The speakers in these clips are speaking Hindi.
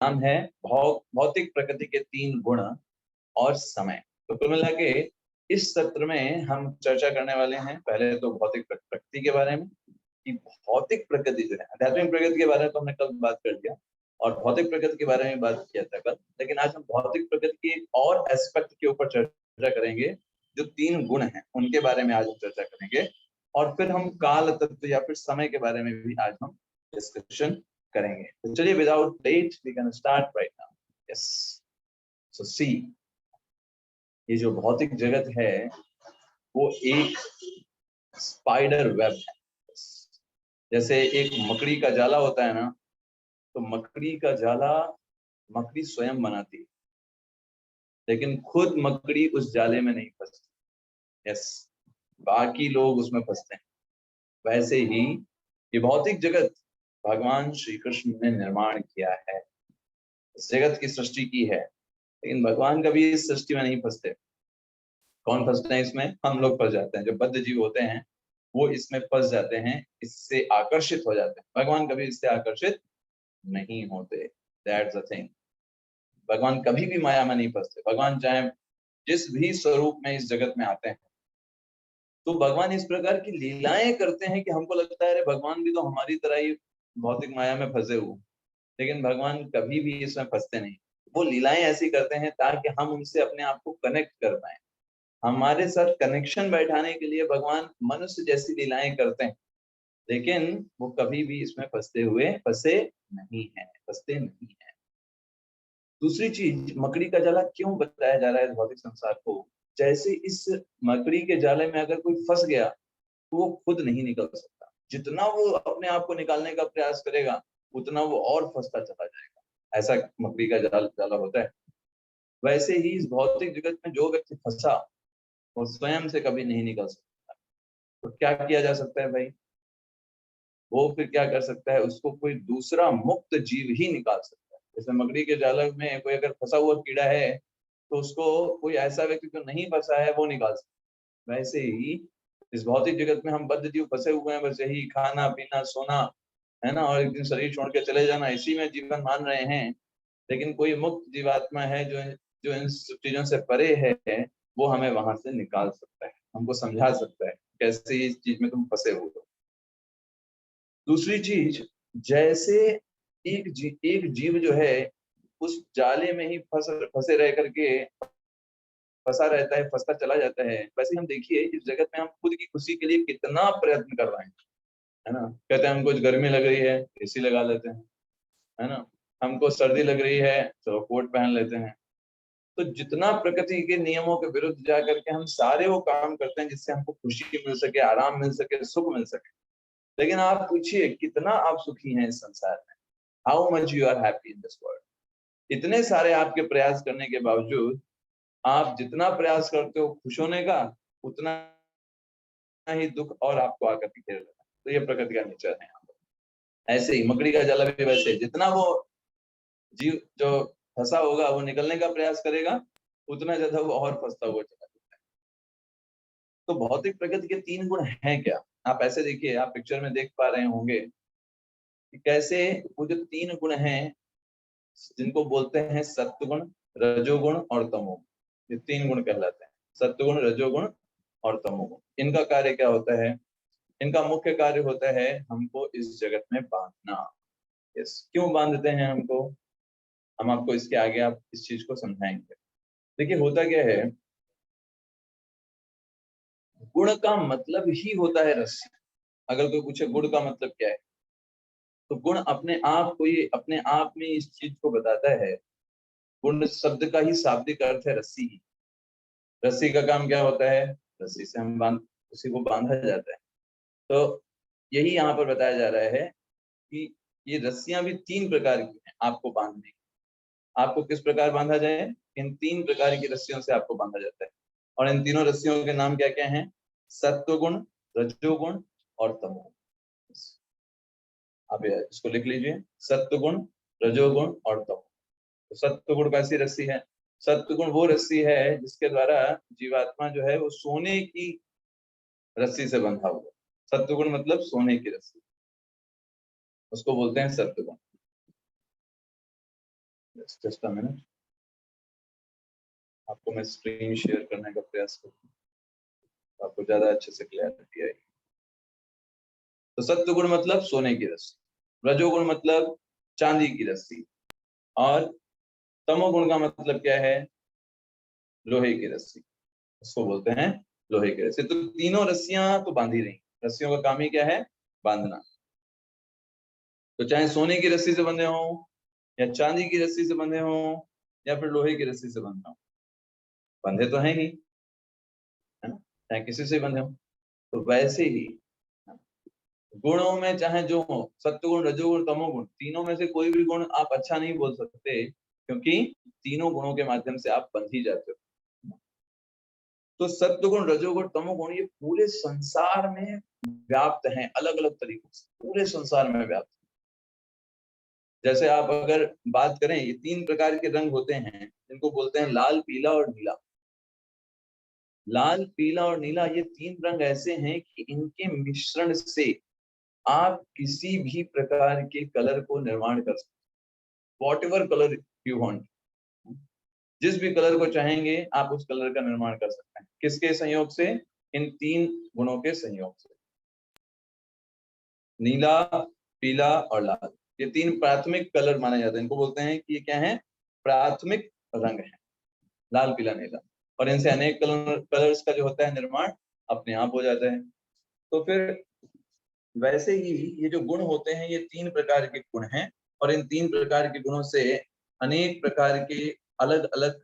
नाम है भौतिक प्रकृति के 3 गुण और समय। तो कुल मिला के इस सत्र में हम चर्चा करने वाले हैं पहले तो भौतिक प्रकृति के बारे में, कि भौतिक प्रकृति जो है, आध्यात्मिक प्रकृति के बारे में तो हमने कल बात कर दिया और भौतिक प्रकृति के बारे में बात किया था कल, लेकिन आज हम भौतिक प्रकृति की एक और एस्पेक्ट के ऊपर चर्चा करेंगे। जो 3 गुण हैं उनके बारे में आज हम चर्चा करेंगे और फिर हम काल तत्व या फिर समय के बारे में भी आज हम डिस्कशन करेंगे। तो चलिए without let we can start right now. Yes, so see, ये जो भौतिक जगत है वो एक स्पाइडर वेब है। जैसे एक मकड़ी का जाला होता है ना, तो मकड़ी का जाला मकड़ी स्वयं बनाती है, लेकिन खुद मकड़ी उस जाले में नहीं फंसती। यस, बाकी लोग उसमें फंसते हैं। वैसे ही ये भौतिक जगत भगवान श्री कृष्ण ने निर्माण किया है, इस जगत की सृष्टि की है, लेकिन भगवान कभी इस सृष्टि में नहीं फंसते। कौन फंसते हैं इसमें? हम लोग फंस जाते हैं। जो बद्ध जीव होते हैं वो इसमें फंस जाते हैं, इससे आकर्षित हो जाते हैं। भगवान कभी इससे आकर्षित नहीं होते। That's the thing. भगवान कभी भी माया में नहीं फंसते। भगवान चाहे जिस भी स्वरूप में इस जगत में आते हैं, तो भगवान इस प्रकार की लीलाएं करते हैं कि हमको लगता है अरे भगवान भी तो हमारी तरह ही भौतिक माया में फंसे हुए, लेकिन भगवान कभी भी इसमें फंसते नहीं। वो लीलाएं ऐसी करते हैं ताकि हम उनसे अपने आप को कनेक्ट कर पाए। हमारे साथ कनेक्शन बैठाने के लिए भगवान मनुष्य जैसी लीलाएं करते हैं, लेकिन वो कभी भी इसमें फंसते नहीं है। दूसरी चीज, मकड़ी का जाला क्यों बताया जा रहा है भौतिक संसार को? जैसे इस मकड़ी के जाले में अगर कोई फंस गया तो वो खुद नहीं निकल सकता। जितना वो अपने आप को निकालने का प्रयास करेगा उतना वो और फंसता चला जाएगा। ऐसा मकड़ी का जाला होता है। वैसे ही इस भौतिक जगत में जो व्यक्ति फंसा वो स्वयं से कभी नहीं निकल सकता। तो क्या किया जा सकता है भाई? वो फिर क्या कर सकता है? उसको कोई दूसरा मुक्त जीव ही निकाल सकता है। जैसे मकड़ी के जाल में कोई अगर फंसा हुआ कीड़ा है तो उसको कोई ऐसा व्यक्ति जो नहीं फंसा है वो निकाल सकता है। वैसे ही इस भौतिक जगत में हम बद्ध जीव फंसे हुए हैं, बस यही खाना पीना सोना है ना, और एक दिन शरीर छोड़ के चले जाना, इसी में जीवन मान रहे हैं। लेकिन कोई मुक्त जीवात्मा है जो जो इन सब चीजों से परे है, वो हमें वहां से निकाल सकता है, हमको समझा सकता है कैसे इस चीज में तुम फंसे हुए हो। दूसरी चीज, जैसे एक जीव जो है उस जाले में ही फंसे रह करके फंसा रहता है, फंसता चला जाता है, वैसे हम देखिए इस जगत में हम खुद की खुशी के लिए कितना प्रयत्न कर रहे हैं, है ना। कहते हैं हमको गर्मी लग रही है, एसी लगा लेते हैं, है ना। हमको सर्दी लग रही है तो कोट पहन लेते हैं। तो जितना प्रकृति के नियमों के विरुद्ध जा करके हम सारे वो काम करते हैं जिससे हमको खुशी मिल सके, आराम मिल सके, सुख मिल सके। लेकिन आप पूछिए कितना आप सुखी हैं इस संसार में? How much you are happy in this world? इतने सारे आपके प्रयास करने के बावजूद आप जितना प्रयास करते हो खुश होने का, उतना ही दुख और आपको आकर के घेर लेता है। तो ये प्रकृति का नेचर है। ऐसे ही मकड़ी का जाला भी वैसे, जितना वो जीव जो फंसा होगा वो निकलने का प्रयास करेगा, उतना ज्यादा वो और फंसता हुआ चला जाता है। तो भौतिक प्रकृति के 3 गुण हैं क्या? आप ऐसे देखिए, आप पिक्चर में देख पा रहे होंगे कि कैसे वो जो 3 गुण हैं जिनको बोलते हैं सत्वगुण, रजोगुण और तमोगुण, ये 3 गुण कहलाते हैं। सत्वगुण, रजोगुण और तमोगुण। इनका कार्य क्या होता है? इनका मुख्य कार्य होता है हमको इस जगत में बांधना। यस, क्यों बांधते हैं हमको? हम आपको इसके आगे आप इस चीज को समझाएंगे। देखिए होता क्या है, गुण का मतलब ही होता है रस्सी। अगर कोई पूछे गुण का मतलब क्या है, तो गुण अपने आप को ये अपने आप में इस चीज को बताता है। गुण शब्द का ही शाब्दिक अर्थ है रस्सी ही। रस्सी का काम क्या होता है? रस्सी से हम उसी को बांधा जाता है। तो यही यहाँ पर बताया जा रहा है कि ये रस्सियां भी 3 प्रकार की हैं आपको बांधने की। आपको किस प्रकार बांधा जाए? इन 3 प्रकार की रस्सियों से आपको बांधा जाता है। और इन तीनों रस्सियों के नाम क्या क्या हैं? सत्वगुण, रजोगुण और तमोगुण। आप इसको लिख लीजिए, सत्वगुण, रजोगुण और तमोगुण। तो सत्वगुण कैसी रस्सी है? सत्वगुण वो रस्सी है जिसके द्वारा जीवात्मा जो है वो सोने की रस्सी से बंधा हुआ। सत्वगुण मतलब सोने की रस्सी, उसको बोलते हैं सत्वगुण। जस्ट अ मिनट, आपको मैं स्क्रीन शेयर करने का प्रयास करूँ, आपको ज्यादा अच्छे से क्लैरिटी आएगी। तो सत्वगुण मतलब सोने की रस्सी, रजोगुण मतलब चांदी की रस्सी, और तमोगुण का मतलब क्या है? लोहे की रस्सी, उसको बोलते हैं लोहे की रस्सी। तो तीनों रस्सियां तो बांधी रही, रस्सियों का काम ही क्या है? बांधना। तो चाहे सोने की रस्सी से बंधे हो, या चांदी की रस्सी से बंधे हो, या फिर लोहे की रस्सी से बंधे हो, बंधे तो है ही, है ना? चाहे किसी से बंधे हो। तो वैसे ही गुणों में चाहे जो हो, सत्वगुण, रजोगुण, तमोगुण, तीनों में से कोई भी गुण आप अच्छा नहीं बोल सकते, क्योंकि तीनों गुणों के माध्यम से आप बंध ही जाते हो। तो सत्वगुण, रजोगुण, तमोगुण ये पूरे संसार में व्याप्त हैं, अलग अलग तरीकों से पूरे संसार में व्याप्त। जैसे आप अगर बात करें, ये तीन प्रकार के रंग होते हैं, जिनको बोलते हैं लाल, पीला और नीला। लाल, पीला और नीला ये तीन रंग ऐसे हैं कि इनके मिश्रण से आप किसी भी प्रकार के कलर को निर्माण कर सकते, what ever colour you want, जिस भी कलर को चाहेंगे आप उस कलर का निर्माण कर सकते हैं। किसके संयोग से? इन तीन गुणों के संयोग से। नीला, पीला और लाल, ये तीन प्राथमिक कलर माने जाते हैं। इनको बोलते हैं कि ये क्या है? प्राथमिक रंग है, लाल, पीला, नीला। और इनसे अनेक कलर्स का जो होता है निर्माण अपने आप हो जाता है। तो फिर वैसे ही ये जो गुण होते हैं, ये तीन प्रकार के गुण हैं, और इन तीन प्रकार के गुणों से अनेक प्रकार के अलग अलग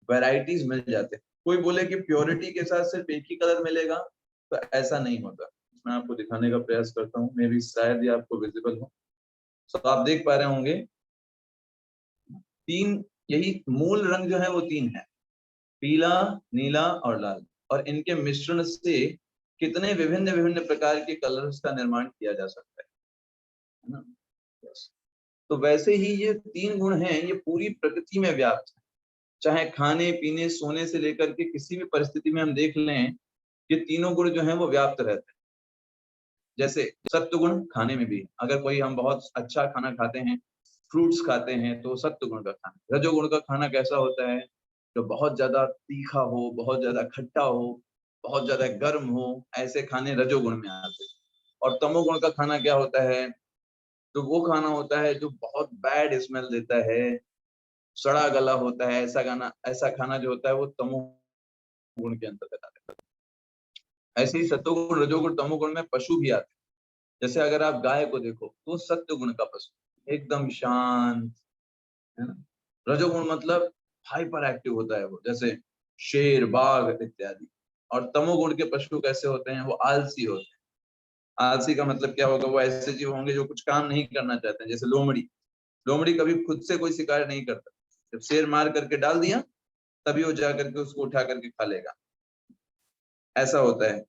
वैरायटीज मिल जाते हैं। कोई बोले कि प्योरिटी के साथ सिर्फ एक ही कलर मिलेगा, तो ऐसा नहीं होता। मैं आपको दिखाने का प्रयास करता हूँ, मे भी शायद ये आपको विजिबल हो। तो आप देख पा रहे होंगे, तीन, यही मूल रंग जो है वो तीन है, पीला, नीला और लाल। और इनके मिश्रण से कितने विभिन्न विभिन्न प्रकार के कलर्स का निर्माण किया जा सकता है ना? Yes. तो वैसे ही ये तीन गुण हैं, ये पूरी प्रकृति में व्याप्त है। चाहे खाने पीने सोने से लेकर के किसी भी परिस्थिति में हम देख लें, ये तीनों गुण जो हैं वो व्याप्त रहते हैं। जैसे सत्व गुण खाने में भी, अगर कोई हम बहुत अच्छा खाना खाते हैं, फ्रूट्स खाते हैं, तो सत्व गुण का खाना। रजोगुण का खाना कैसा होता है? जो बहुत ज्यादा तीखा हो, बहुत ज्यादा खट्टा हो, बहुत ज्यादा गर्म हो, ऐसे खाने रजोगुण में आते हैं। और तमोगुण का खाना क्या होता है? तो वो खाना होता है जो बहुत बैड स्मेल देता है, सड़ा गला होता है, ऐसा खाना जो होता है वो तमोगुण के अंतर्गत आता है। ऐसे ही सत्वगुण, रजोगुण, तमोगुण में पशु भी आते हैं। जैसे अगर आप गाय को देखो, तो सत्व गुण का पशु, एकदम शांत, है ना? रजोगुण मतलब हाइपर एक्टिव होता है वो, जैसे शेर, बाघ इत्यादि। और तमोगुण के पशु कैसे होते हैं? वो आलसी होते हैं। आलसी का मतलब क्या होगा? वो ऐसे जीव होंगे जो कुछ काम नहीं करना चाहते हैं। जैसे लोमड़ी, लोमड़ी कभी खुद से कोई शिकार नहीं करता, जब शेर मार करके डाल दिया, तभी वो जा करके उसको उठा करके खा लेगा, ऐसा होता है।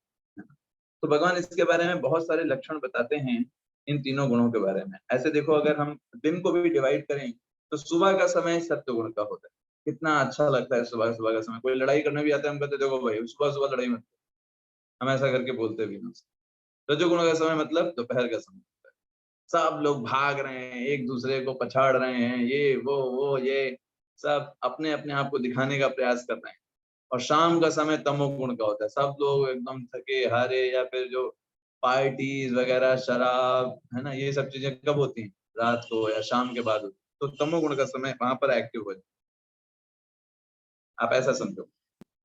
तो भगवान इसके बारे में बहुत सारे लक्षण बताते हैं, इन तीनों गुणों के बारे में। ऐसे देखो, अगर हम दिन को भी डिवाइड करें, तो सुबह का समय सत्व गुण का होता है। कितना अच्छा लगता है सुबह सुबह का समय। कोई लड़ाई करने भी आता है, हम कहते देखो भाई सुबह सुबह लड़ाई मत, हम ऐसा करके बोलते भी ना। रजोगुण का समय मतलब दोपहर का समय, सब लोग भाग रहे हैं, एक दूसरे को पछाड़ रहे हैं, ये वो ये सब अपने अपने आप को दिखाने का प्रयास कर रहे हैं। और शाम का समय तमोगुण का होता है, सब लोग एकदम थके हारे, या फिर जो पार्टीज वगैरह, शराब, है ना, ये सब चीजें कब होती हैं? रात को या शाम के बाद होती हैं। तो तमोगुण का समय वहां पर एक्टिव हो जाए, आप ऐसा समझो।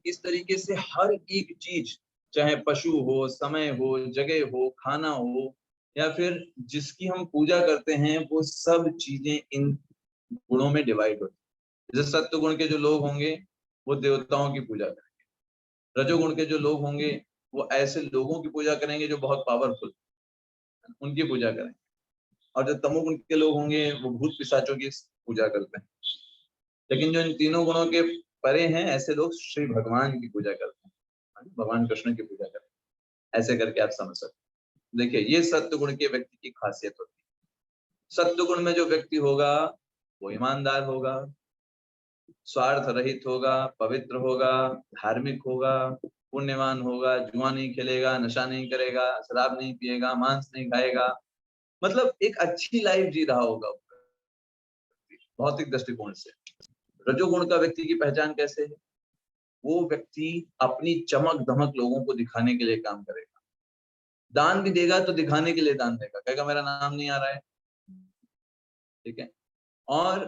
इस तरीके से हर एक चीज, चाहे पशु हो, समय हो, जगह हो, खाना हो, या फिर जिसकी हम पूजा करते हैं, वो सब चीजें इन गुणों में डिवाइड होती है। जैसे सत्व गुण के जो लोग होंगे, वो देवताओं की पूजा करेंगे। रजोगुण के जो लोग होंगे, वो ऐसे लोगों की पूजा करेंगे जो बहुत पावरफुल, उनकी पूजा करेंगे। और जो तमोगुण के लोग होंगे, वो भूत पिशाचों की पूजा करते हैं। लेकिन जो इन तीनों गुणों के परे हैं, ऐसे लोग श्री भगवान की पूजा करते हैं, भगवान कृष्ण की पूजा करते हैं। ऐसे करके आप समझ सकते हैं। देखिए, ये सत्व गुण के व्यक्ति की खासियत होती है। सत्व गुण में जो व्यक्ति होगा, वो ईमानदार होगा, स्वार्थ रहित होगा, पवित्र होगा, धार्मिक होगा, पुण्यवान होगा, जुआ नहीं खेलेगा, नशा नहीं करेगा, शराब नहीं पिएगा, मांस नहीं खाएगा, मतलब एक अच्छी लाइफ जी रहा होगा। भौतिक दृष्टिकोण से। रजोगुण का व्यक्ति की पहचान कैसे है? वो व्यक्ति अपनी चमक धमक लोगों को दिखाने के लिए काम करेगा। दान भी देगा तो दिखाने के लिए दान देगा, कहेगा मेरा नाम नहीं आ रहा है, ठीक है। और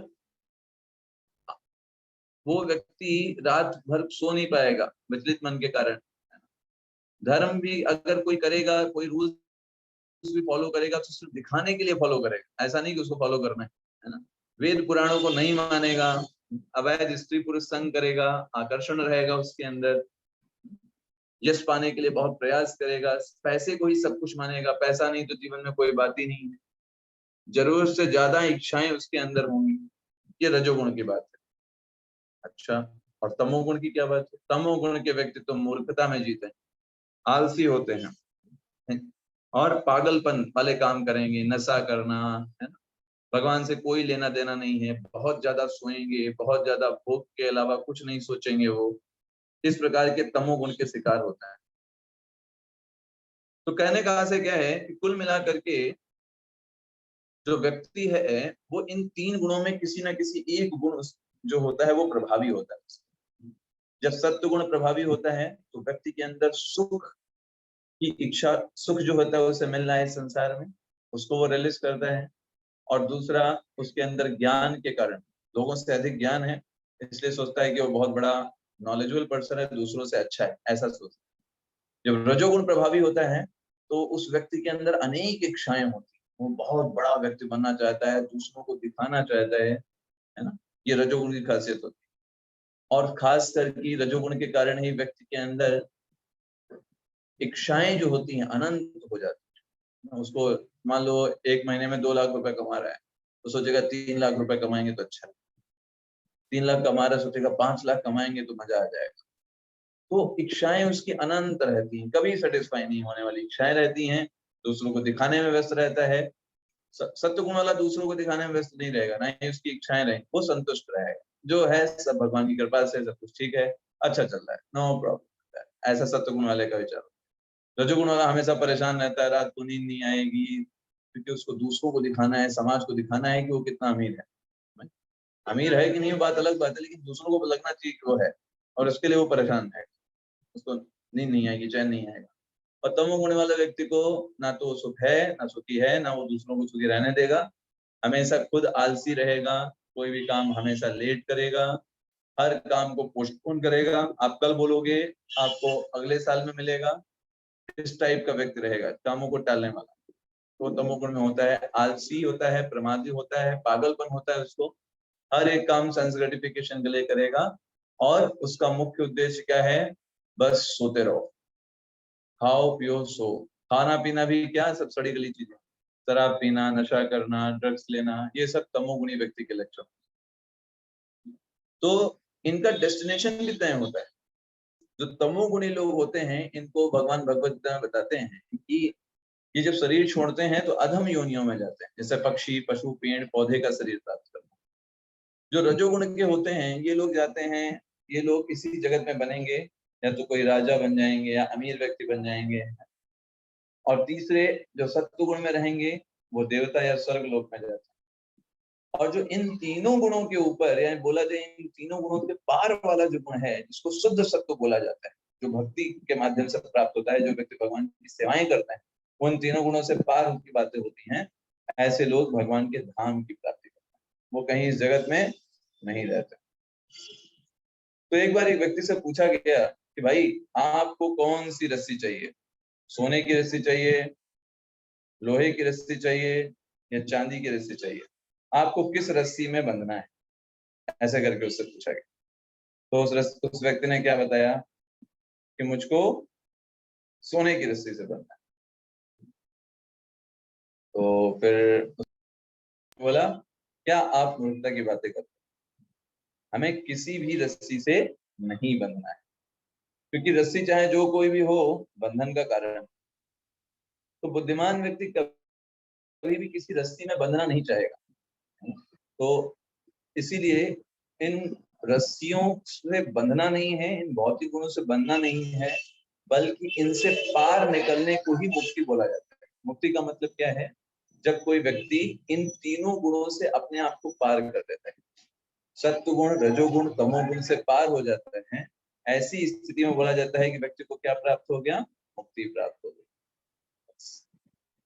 वो व्यक्ति रात भर सो नहीं पाएगा विचलित मन के कारण। धर्म भी अगर कोई करेगा, कोई रूल्स भी फॉलो करेगा तो सिर्फ दिखाने के लिए फॉलो करेगा, ऐसा नहीं कि उसको फॉलो करना है ना। वेद पुराणों को नहीं मानेगा, अवैध स्त्री पुरुष संग करेगा, आकर्षण रहेगा उसके अंदर, यश पाने के लिए बहुत प्रयास करेगा, पैसे को ही सब कुछ मानेगा, पैसा नहीं तो जीवन में कोई बात ही नहीं है, जरूरत से ज्यादा इच्छाएं उसके अंदर होंगी। ये रजोगुण की बात है। अच्छा, और तमोगुण की क्या बात है? तमोगुण के व्यक्ति तो मूर्खता में जीते हैं, आलसी होते हैं और पागलपन वाले काम करेंगे, नशा करना, है ना, भगवान से कोई लेना देना नहीं है, बहुत ज्यादा सोएंगे, बहुत ज्यादा भोग के अलावा कुछ नहीं सोचेंगे वो। इस प्रकार के तमोगुण के शिकार होता है। तो कहने का आशय क्या है कि कुल मिलाकर के जो व्यक्ति है वो इन तीन गुणों में किसी ना किसी एक गुण जो होता है वो प्रभावी होता है। जब सत्व गुण प्रभावी होता है तो व्यक्ति के अंदर सुख की इच्छा, सुख जो होता है उसे मिलना है संसार में, उसको वो रिलीज करता है। और दूसरा, उसके अंदर ज्ञान के कारण, लोगों से अधिक ज्ञान है इसलिए सोचता है कि वो बहुत बड़ा नॉलेजेबल पर्सन है, दूसरों से अच्छा है, ऐसा सोचता है। जब रजोगुण प्रभावी होता है तो उस व्यक्ति के अंदर अनेक इच्छाएं होती हैं, वो बहुत बड़ा व्यक्ति बनना चाहता है, दूसरों को दिखाना चाहता है ना। ये रजोगुण की खासियत होती है। और खास करके रजोगुण के कारण ही व्यक्ति के अंदर इच्छाएं जो होती हैं अनंत हो जाती है। उसको मान लो 1 महीने में 2 लाख रुपए कमा रहा है तो सोचेगा 3 लाख रुपए कमाएंगे तो अच्छा है, 3 लाख कमा रहा है सोचेगा 5 लाख कमाएंगे तो मजा आ जाएगा। तो इच्छाएं उसकी अनंत रहती हैं, कभी सेटिस्फाई नहीं होने वाली इच्छाएं रहती हैं। दूसरों को दिखाने में व्यस्त रहता है। सत्य गुण वाला दूसरों को दिखाने में व्यस्त नहीं रहेगा, ना ही उसकी इच्छाएं रहेंगी, वो संतुष्ट रहेगा। जो है सब भगवान की कृपा से सब कुछ ठीक है, अच्छा चल रहा है, नो प्रॉब्लम। ऐसा सत्य गुण वाले का विचार। रजोगुण वाला हमेशा परेशान रहता है, रात को नींद नहीं आएगी, क्योंकि उसको दूसरों को दिखाना है, समाज को दिखाना है कि वो कितना अमीर है। अमीर है कि नहीं बात अलग बात है, लेकिन दूसरों को लगना चाहिए कि वो है, और उसके लिए वो परेशान है, उसको नींद नहीं आएगी, चैन नहीं आएगा। और तमोगुण वाले व्यक्ति को ना तो सुख है, ना सुखी है, ना वो दूसरों को सुखी रहने देगा, हमेशा खुद आलसी रहेगा, कोई भी काम हमेशा लेट करेगा, हर काम को पोस्टपोन करेगा। आप कल बोलोगे आपको अगले साल में मिलेगा, इस टाइप का व्यक्ति रहेगा, कामों को टालने वाला। तो तमोगुण में होता है, आलसी होता है, प्रमादी होता है, पागलपन होता है उसको, हर एक काम सेंस ग्रेटिफिकेशन के लिए करेगा। और उसका मुख्य उद्देश्य क्या है? बस सोते रहो, खाओ पियो सो। खाना पीना भी क्या, सब सड़ी गली चीजें, शराब पीना, नशा करना, ड्रग्स लेना, ये सब तमोगुणी व्यक्ति के लक्षण। तो इनका डेस्टिनेशन भी तय होता है। जो तमोगुणी लोग होते हैं इनको भगवान भगवत गीता में बताते हैं कि ये जब शरीर छोड़ते हैं तो अधम योनियों में जाते हैं, जैसे पक्षी, पशु, पेड़ पौधे का शरीर प्राप्त करना। जो रजोगुण के होते हैं ये लोग जाते हैं, ये लोग इसी जगत में बनेंगे, या तो कोई राजा बन जाएंगे या अमीर व्यक्ति बन जाएंगे। और तीसरे जो सत्वगुण में रहेंगे वो देवता या स्वर्ग लोक में जाते हैं। और जो इन तीनों गुणों के ऊपर, यानी बोला जाए इन तीनों गुणों के पार वाला जो गुण है जिसको शुद्ध सत्व बोला जाता है, जो भक्ति के माध्यम से प्राप्त होता है, जो व्यक्ति भगवान की सेवाएं करता है, उन तीनों गुणों से पार की बातें होती हैं, ऐसे लोग भगवान के धाम की प्राप्ति करते हैं, वो कहीं इस जगत में नहीं रहते। तो एक बार एक व्यक्ति से पूछा गया कि भाई आपको कौन सी रस्सी चाहिए, सोने की रस्सी चाहिए, लोहे की रस्सी चाहिए, या चांदी की रस्सी चाहिए, आपको किस रस्सी में बंधना है, ऐसा करके उससे पूछा गया। तो उस व्यक्ति ने क्या बताया कि मुझको सोने की रस्सी से बंधना है। तो फिर बोला क्या आप मूर्खता की बातें करते हैं, हमें किसी भी रस्सी से नहीं बंधना है, क्योंकि रस्सी चाहे जो कोई भी हो बंधन का कारण। तो बुद्धिमान व्यक्ति कभी भी किसी रस्सी में बंधना नहीं चाहेगा। तो इसीलिए इन रस्सियों से बंधना नहीं है, इन भौतिक गुणों से बंधना नहीं है, बल्कि इनसे पार निकलने को ही मुक्ति बोला जाता है। मुक्ति का मतलब क्या है? जब कोई व्यक्ति इन तीनों गुणों से अपने आप को पार कर देता है, सत्वगुण, रजोगुण, तमोगुण से पार हो जाते हैं, ऐसी स्थिति में बोला जाता है कि व्यक्ति को क्या प्राप्त हो गया? मुक्ति प्राप्त हो गई।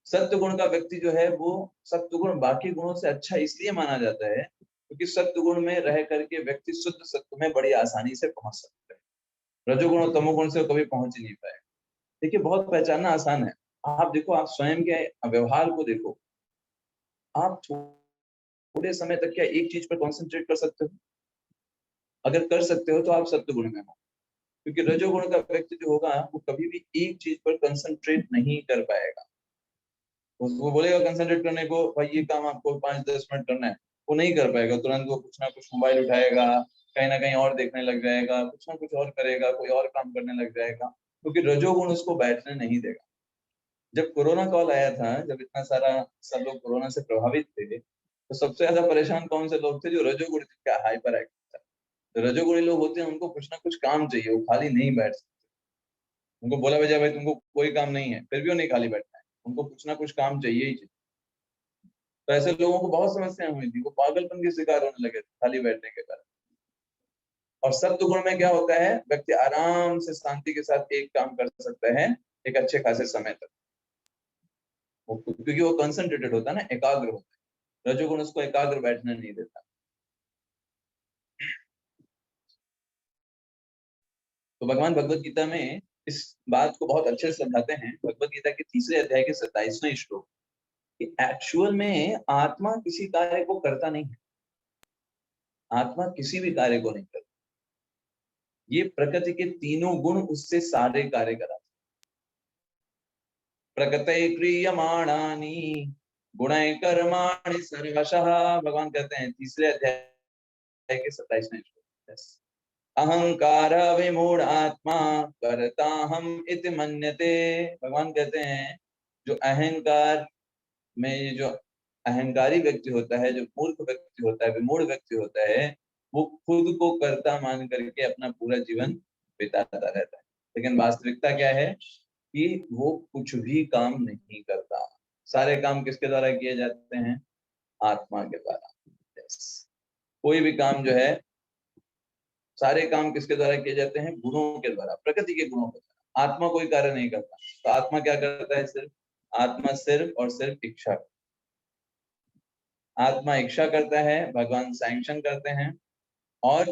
सत्वगुण का व्यक्ति जो है वो, सत्वगुण बाकी गुणों से अच्छा इसलिए माना जाता है क्योंकि सत्वगुण में रह करके व्यक्ति शुद्ध सत्व में बड़ी आसानी से पहुंच सकता है। रजोगुण और तमोगुण से कभी पहुंच ही नहीं पाएगा। देखिए, बहुत पहचानना आसान है। आप देखो, आप स्वयं के व्यवहार को देखो, आप थोड़े समय तक क्या एक चीज पर कॉन्सेंट्रेट कर सकते हो? अगर कर सकते हो तो आप सत्वगुण में हो, क्योंकि रजोगुण का व्यक्ति जो होगा वो कभी भी एक चीज पर कंसंट्रेट नहीं कर पाएगा। वो बोलेगा कंसंट्रेट करने को, भाई ये काम आपको 5-10 मिनट करना है, वो नहीं कर पाएगा। तुरंत वो कुछ ना कुछ मोबाइल उठाएगा, कहीं ना कहीं और देखने लग जाएगा, कुछ ना कुछ और करेगा, कोई और काम करने लग जाएगा, क्योंकि रजोगुण उसको बैठने नहीं देगा। जब कोरोना कॉल आया था, जब इतना सारा सब लोग कोरोना से प्रभावित थे, तो सबसे ज्यादा परेशान कौन से लोग थे? जो रजोगुण, क्या हाइपर एक्टिव था। जो रजोगुणी लोग होते हैं उनको कुछ ना कुछ काम चाहिए, वो खाली नहीं बैठ सकते। उनको बोला वजह भाई तुमको कोई काम नहीं है, फिर भी वो नहीं खाली बैठना है, उनको कुछ ना कुछ काम चाहिए ही चाहिए। तो ऐसे लोगों को बहुत समस्याएं हुई थी, वो पागलपन के शिकार होने लगे थे खाली बैठने के कारण। और सत्वगुण में क्या होता है? व्यक्ति आराम से शांति के साथ एक काम कर सकता है एक अच्छे खासे समय तक, क्योंकि वो कंसंट्रेटेड होता है ना, एकाग्र होता है। रजोगुण उसको एकाग्र बैठने नहीं देता। तो भगवान भगवत गीता में इस बात को बहुत अच्छे से समझाते हैं। भगवत गीता के 3 अध्याय के 27वें श्लोक कि एक्चुअल में आत्मा किसी कार्य को करता नहीं है, आत्मा किसी भी कार्य को नहीं करता। ये प्रकृति के तीनों गुण उससे सारे कार्य कराते। प्रकृति क्रियमाणानि गुणै कर्माणि सर्वशः, भगवान कहते हैं 3 अध्याय के 27वें श्लोक। अहंकार विमूढ़ आत्मा करता हम इति मन्यते। भगवान कहते हैं जो अहंकार में, जो अहंकारी व्यक्ति होता है, जो मूर्ख व्यक्ति होता है, विमूढ़ व्यक्ति होता है, वो खुद को कर्ता मान करके अपना पूरा जीवन बिताता रहता है। लेकिन वास्तविकता क्या है कि वो कुछ भी काम नहीं करता। सारे काम किसके द्वारा किए जाते हैं? आत्मा के द्वारा। Yes. कोई भी काम जो है, सारे काम किसके द्वारा किए जाते हैं? गुणों के द्वारा, प्रकृति के गुणों के द्वारा। आत्मा कोई कार्य नहीं करता। तो आत्मा क्या करता है? सिर्फ आत्मा सिर्फ और सिर्फ इच्छा। आत्मा इच्छा करता है, भगवान सैंक्शन करते हैं, और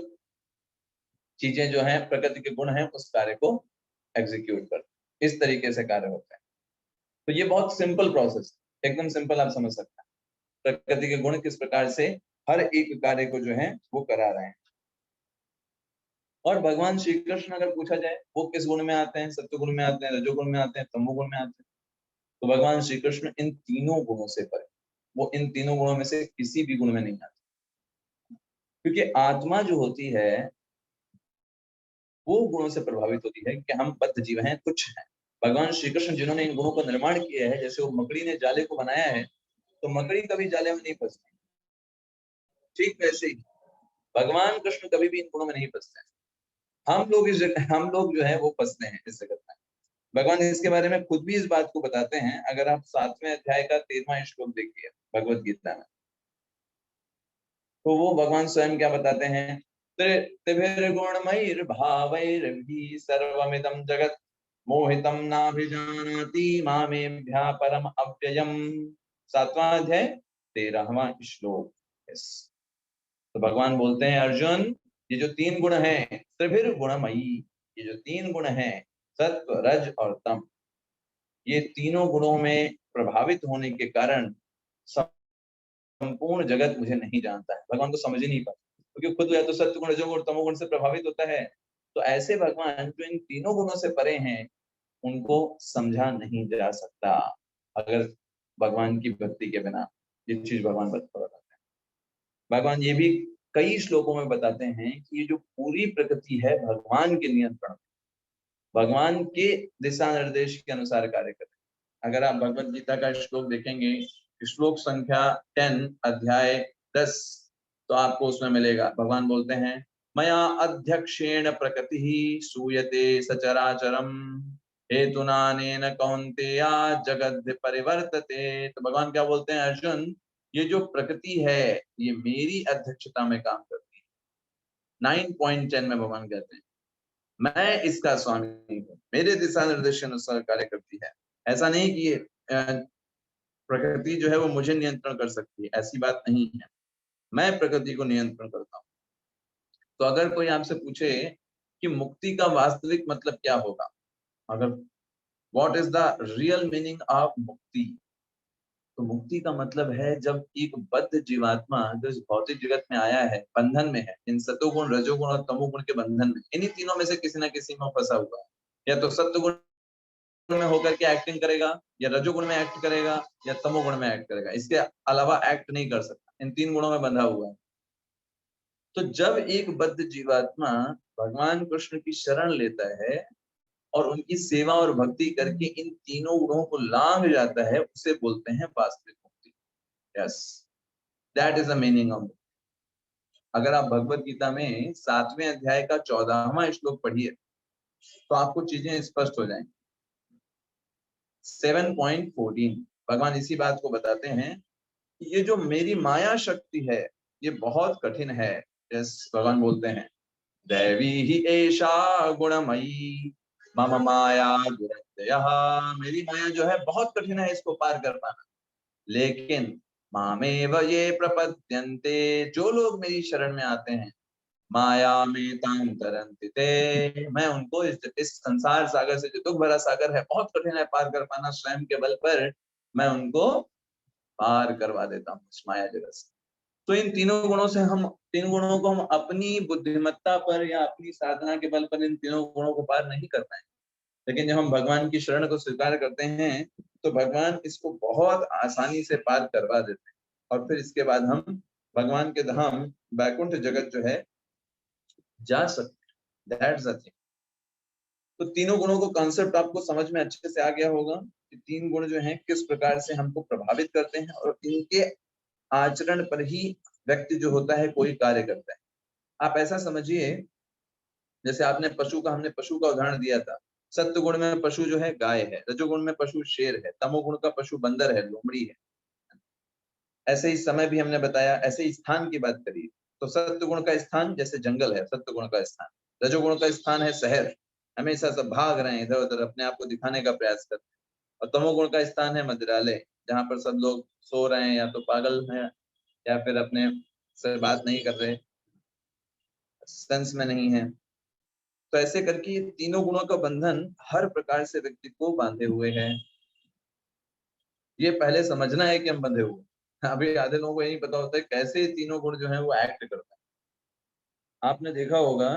चीजें जो है प्रकृति के गुण है उस कार्य को एग्जीक्यूट करते हैं। इस तरीके से कार्य होता है। तो ये बहुत सिंपल प्रोसेस, एकदम सिंपल, आप समझ सकते हैं प्रकृति के गुण किस प्रकार से हर एक कार्य को जो है वो करा रहे हैं। और भगवान श्री कृष्ण अगर पूछा जाए वो किस गुण में आते हैं? सत्वगुण में आते हैं, रजोगुण में आते हैं, तमोगुण में आते हैं। तो भगवान श्री कृष्ण इन तीनों गुणों से परे, वो इन तीनों गुणों में से किसी भी गुण में नहीं आते, क्योंकि आत्मा जो होती है वो गुणों से प्रभावित होती है कि हम बद्ध जीव हैं, तुच्छ हैं। भगवान श्री कृष्ण जिन्होंने इन गुणों का निर्माण किया है, जैसे वो मकड़ी ने जाले को बनाया है, तो मकड़ी कभी जाले में नहीं फंसती, ठीक वैसे ही भगवान कृष्ण कभी भी इन गुणों में नहीं फंसते हैं। हम लोग जो है वो फंसते हैं इस जगत में। भगवान इसके बारे में खुद भी इस बात को बताते हैं। अगर आप 7वें अध्याय का 13वां श्लोक देखिए भगवत गीता में, तो वो भगवान स्वयं क्या बताते हैं? त्रिभिर्गुणमयैर्भावैर्भिः सर्वमिदं जगत् मोहितं नाभिजानाति मामेभ्यः परम अव्ययम्। 7वां अध्याय 13वां श्लोक। यस। तो भगवान बोलते हैं अर्जुन, ये जो 3 गुण हैं, त्रिभिर्गुणमयी, ये जो 3 गुण हैं, सत्व, रज और तम, ये तीनों गुणों में प्रभावित होने के कारण संपूर्ण जगत मुझे नहीं जानता है। भगवान को समझ ही नहीं पाता, क्योंकि खुद या तो सत्वगुण, रजोगुण, तमोगुण से प्रभावित होता है। तो ऐसे भगवान जो इन तीनों गुणों से परे हैं, उनको समझा नहीं जा सकता अगर भगवान की भक्ति के बिना। ये चीज भगवान बताते हैं। भगवान ये भी कई श्लोकों में बताते हैं कि ये जो पूरी प्रकृति है भगवान के नियंत्रण, भगवान के दिशा निर्देश के अनुसार कार्य करते हैं। अगर आप भगवत गीता का श्लोक देखेंगे, श्लोक संख्या 10 अध्याय 10, तो आपको उसमें मिलेगा। भगवान बोलते हैं मया अध्यक्षेण प्रकृति सूयते सचराचरम। हेतुनानेन कौन्तेय जगद् परिवर्तते। तो भगवान क्या बोलते हैं, अर्जुन ये जो प्रकृति है ये मेरी अध्यक्षता में काम करती है। 9.10 में भगवान कहते हैं मैं इसका स्वामी हूँ, मेरे दिशा निर्देश अनुसार कार्य करती है। ऐसा नहीं कि प्रकृति जो है वो मुझे नियंत्रण कर सकती है, ऐसी बात नहीं है, मैं प्रकृति को नियंत्रण करता हूँ। तो अगर कोई आपसे पूछे कि मुक्ति का वास्तविक मतलब क्या होगा, अगर what is the real meaning of मुक्ति, तो मुक्ति का मतलब है जब एक बद्ध जीवात्मा जो इस भौतिक जगत में आया है, बंधन में है, इन सतोगुण रजोगुण और तमोगुण के बंधन में, इन्हीं तीनों में से किसी न किसी में फंसा हुआ है। या तो सत्वगुण में होकर के एक्टिंग करेगा, या रजोगुण में एक्ट करेगा, या तमोगुण में एक्ट करेगा, इसके अलावा एक्ट नहीं कर सकता, इन तीन गुणों में बंधा हुआ है। तो जब एक बद्ध जीवात्मा भगवान कृष्ण की शरण लेता है और उनकी सेवा और भक्ति करके इन तीनों गुणों को लांघ जाता है, उसे बोलते हैं वास्तविक मुक्ति। Yes, that is the meaning of. अगर आप भगवत गीता में 7वें अध्याय का 14वां श्लोक पढ़िए तो आपको चीजें स्पष्ट हो जाएंगी। 7.14 भगवान इसी बात को बताते हैं, ये जो मेरी माया शक्ति है ये बहुत कठिन है। यस, भगवान बोलते हैं दैवी ही एषा गुणमयी मम माया दुरत्ययः। मेरी माया जो है बहुत कठिन है इसको पार कर पाना, लेकिन मामेव ये प्रपद्यन्ते, जो लोग मेरी शरण में आते हैं, माया में तां तरन्ति ते, मैं उनको इस संसार सागर से, जो दुख भरा सागर है, बहुत कठिन है पार कर पाना, स्वयं के बल पर मैं उनको पार करवा देता हूँ इस माया जगत से। तो इन तीनों गुणों से हम, तीन गुणों को हम अपनी बुद्धिमत्ता पर या अपनी साधना के बल पर इन तीनों गुणों को पार नहीं कर पाएंगे, लेकिन जब हम भगवान की शरण को स्वीकार करते हैं तो भगवान इसको बहुत आसानी से पार करवा देते हैं, और फिर इसके बाद हम भगवान के धाम वैकुंठ जगत जो है जा सकते हैं। That's the thing. तो तीनों गुणों को कॉन्सेप्ट आपको समझ में अच्छे से आ गया होगा कि तीन गुण जो हैं किस प्रकार से हमको प्रभावित करते हैं, और इनके आचरण पर ही व्यक्ति जो होता है कोई कार्य करता है। आप ऐसा समझिए, जैसे आपने पशु का, हमने पशु का उदाहरण दिया था। सत्व गुण में पशु जो है गाय है, रजोगुण में पशु शेर है, तमोगुण का पशु बंदर है, लोमड़ी है। ऐसे ही समय भी हमने बताया, ऐसे ही स्थान की बात करिए तो सत्व गुण का स्थान जैसे जंगल है, सत्व गुण का स्थान, रजोगुण का स्थान है शहर, हमेशा सब भाग रहे हैं इधर उधर, अपने आप को दिखाने का प्रयास करते हैं। और तमोगुण का स्थान है मंदिरालय, जहाँ पर सब लोग सो रहे हैं, या तो पागल हैं, या फिर अपने से बात नहीं कर रहे, सेंस में नहीं है। तो ऐसे करके ये तीनों गुणों का बंधन हर प्रकार से व्यक्ति को बांधे हुए है। ये पहले समझना है कि हम बंधे हुए हैं। अभी आधे लोगों को यही पता होता है कैसे तीनों गुण जो है वो एक्ट करता है। आपने देखा होगा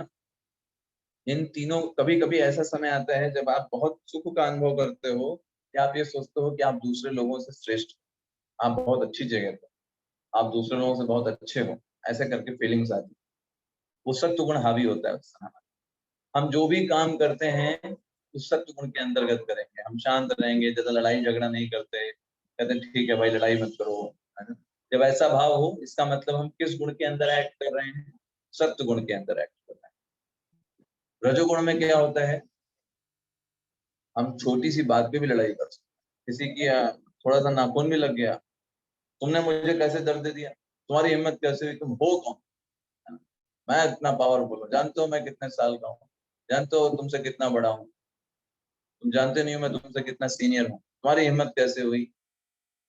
इन तीनों, कभी कभी ऐसा समय आता है जब आप बहुत सुख का अनुभव करते हो, कि आप ये सोचते हो कि आप दूसरे लोगों से श्रेष्ठ, आप बहुत अच्छी जगह पर, आप दूसरे लोगों से बहुत अच्छे हो, ऐसे करके फीलिंग्स आती है। वो सत्व गुण हावी होता है उस समय। हम जो भी काम करते हैं उस सत्व गुण के अंतर्गत करेंगे, हम शांत रहेंगे, ज्यादा लड़ाई झगड़ा नहीं करते, कहते हैं ठीक है भाई लड़ाई मत करो, है ना। जब ऐसा भाव हो, इसका मतलब हम किस गुण के अंदर एक्ट कर रहे हैं, सत्व गुण के अंदर एक्ट कर रहे हैं। रजोगुण में क्या होता है, हम छोटी सी बात पे भी लड़ाई कर सकते हैं। किसी की थोड़ा सा नाखून भी लग गया, तुमने मुझे कैसे दर्द दे दिया, तुम्हारी हिम्मत कैसे हुई, तुम हो कौन, है ना? मैं इतना पावरफुल हूँ, जानते हो मैं कितने साल का हूँ, जानते हो तुमसे कितना बड़ा हूँ, तुम जानते नहीं हो मैं तुमसे कितना सीनियर हूँ, तुम्हारी हिम्मत कैसे हुई।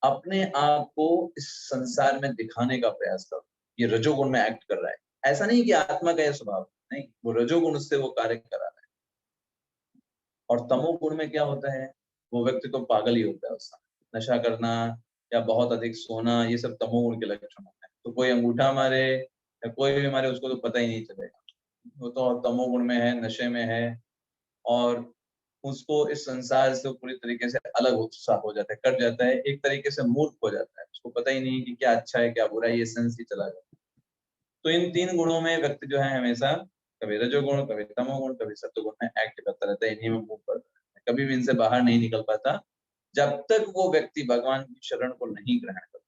अपने आप को इस संसार में दिखाने का प्रयास करो, ये रजोगुण में एक्ट कर रहा है। ऐसा नहीं कि आत्मा का यह स्वभाव नहीं, वो रजोगुण से वो कार्य करा रहा है। और तमोगुण में क्या होता है, वो व्यक्ति तो पागल ही होता है उस समय, नशा करना या बहुत अधिक सोना, ये सब तमोगुण के लक्षण होते हैं। तो कोई अंगूठा मारे या कोई भी मारे उसको तो पता ही नहीं चलेगा, वो तो तमोगुण में है, नशे में है, और उसको इस संसार से पूरी तरीके से अलग सा हो जाता है, कट जाता है, एक तरीके से मूर्ख हो जाता है, उसको पता ही नहीं कि क्या अच्छा है क्या बुरा है, ये सेंस ही चला जाता है। तो इन तीन गुणों में व्यक्ति जो है हमेशा कभी रजोगुण, कभी तमोगुण, कभी सत्वगुण में एक्ट करता रहता है, इन्हीं में मूव करता रहता है, कभी भी इनसे बाहर नहीं निकल पाता जब तक वो व्यक्ति भगवान की शरण को नहीं ग्रहण करता।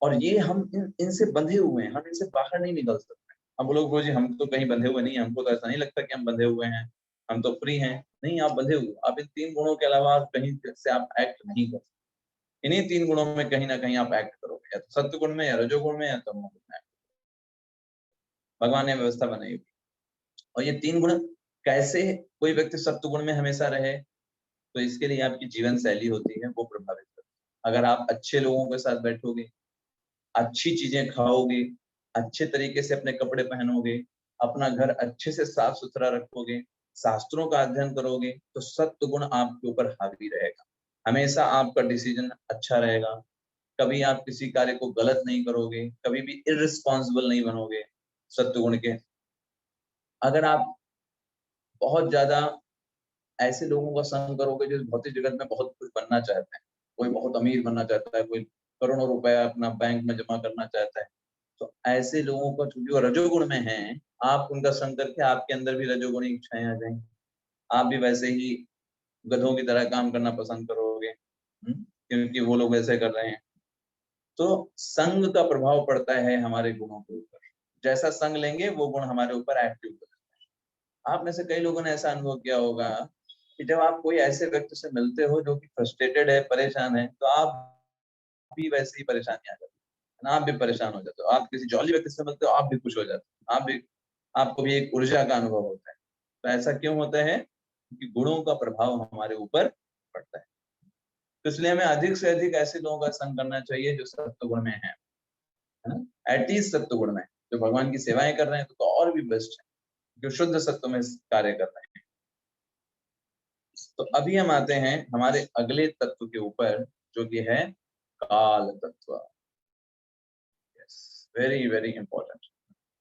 और ये हम इनसे बंधे हुए हैं, हम इनसे बाहर नहीं निकल सकते। अब लोग बोलो जी हम तो कहीं बंधे हुए नहीं हैं, हमको तो ऐसा नहीं लगता कि हम बंधे हुए हैं, हम तो फ्री हैं। नहीं, आप बंधे हुए, आप इन 3 गुणों के अलावा कहीं से आप एक्ट नहीं कर सकते। इन्हीं 3 गुणों में कहीं ना कहीं आप एक्ट करोगे, या तो सत्व गुण में, या रजोगुण में, या तमो गुण में। भगवान ने व्यवस्था बनाई हुई। और ये 3 गुण कैसे कोई व्यक्ति सत्व गुण में हमेशा रहे, तो इसके लिए आपकी जीवन शैली होती है, वो प्रभावित करती है। अगर आप अच्छे लोगों के साथ बैठोगे, अच्छी चीजें खाओगे, अच्छे तरीके से अपने कपड़े पहनोगे, अपना घर अच्छे से साफ सुथरा रखोगे, शास्त्रों का अध्ययन करोगे, तो सत्व गुण आपके ऊपर हावी रहेगा। हमेशा आपका डिसीजन अच्छा रहेगा, कभी आप किसी कार्य को गलत नहीं करोगे, कभी भी इररिस्पॉन्सिबल नहीं बनोगे सत्व गुण के। अगर आप बहुत ज्यादा ऐसे लोगों का संग करोगे जो भौतिक जगत में बहुत कुछ बनना चाहते हैं, कोई बहुत अमीर बनना चाहता है, कोई करोड़ों रुपया अपना बैंक में जमा करना चाहता है, तो ऐसे लोगों का जो रजोगुण में है, आप उनका संग करके आपके अंदर भी रजोगुणी इच्छाएं आ जाएंगी, आप भी वैसे ही गधों की तरह काम करना पसंद करोगे, क्योंकि वो लोग वैसे कर रहे हैं। तो संग का प्रभाव पड़ता है हमारे गुणों के ऊपर, जैसा संग लेंगे वो गुण हमारे ऊपर एक्टिव हो जाते हैं। आप में से कई लोगों ने ऐसा अनुभव किया होगा कि जब आप कोई ऐसे व्यक्ति से मिलते हो जो कि फ्रस्ट्रेटेड है, परेशान है, तो आप भी वैसे ही परेशानी आ जाती है ना, आप भी परेशान हो जाते हो। आप किसी जॉली व्यक्ति से मिलते हो, आप भी खुश हो जाते हो, आपको भी एक ऊर्जा का अनुभव होता है। तो ऐसा क्यों होता है? क्योंकि गुणों का प्रभाव हमारे ऊपर पड़ता है। तो इसलिए हमें अधिक से अधिक ऐसे लोगों का संग करना चाहिए जो सत्व गुण में है ना, एटलीस्ट सत्व गुण में जो भगवान की सेवाएं कर रहे हैं, तो और भी बेस्ट है, जो शुद्ध सत्व में कार्य कर रहे हैं। तो अभी हम आते हैं हमारे अगले तत्व के ऊपर, जो कि है काल तत्व। Yes, very very important.